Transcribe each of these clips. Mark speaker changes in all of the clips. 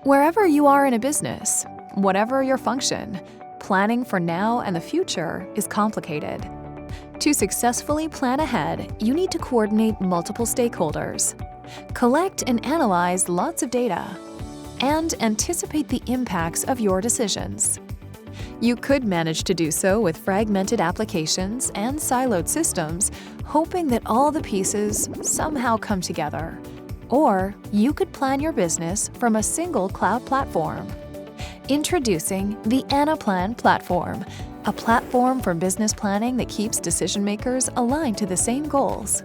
Speaker 1: Wherever you are in a business, whatever your function, planning for now and the future is complicated. To successfully plan ahead, you need to coordinate multiple stakeholders, collect and analyze lots of data, and anticipate the impacts of your decisions. You could manage to do so with fragmented applications and siloed systems, hoping that all the pieces somehow come together. Or you could plan your business from a single cloud platform. Introducing the Anaplan platform, a platform for business planning that keeps decision-makers aligned to the same goals.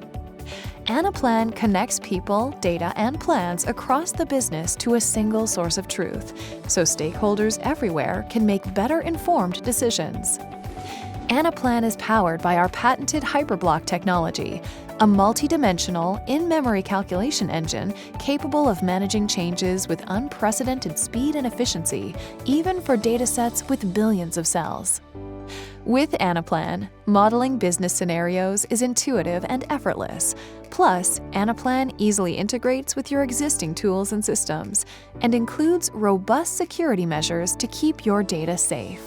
Speaker 1: Anaplan connects people, data, and plans across the business to a single source of truth, so stakeholders everywhere can make better informed decisions. Anaplan is powered by our patented Hyperblock technology, a multi-dimensional, in-memory calculation engine capable of managing changes with unprecedented speed and efficiency, even for datasets with billions of cells. With Anaplan, modeling business scenarios is intuitive and effortless. Plus, Anaplan easily integrates with your existing tools and systems and includes robust security measures to keep your data safe.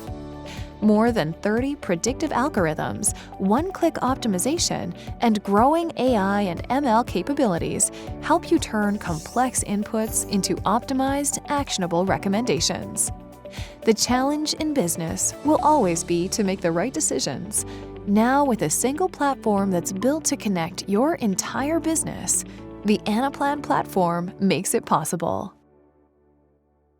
Speaker 1: More than 30 predictive algorithms, one-click optimization, and growing AI and ML capabilities help you turn complex inputs into optimized, actionable recommendations. The challenge in business will always be to make the right decisions. Now, with a single platform that's built to connect your entire business, the Anaplan platform makes it possible.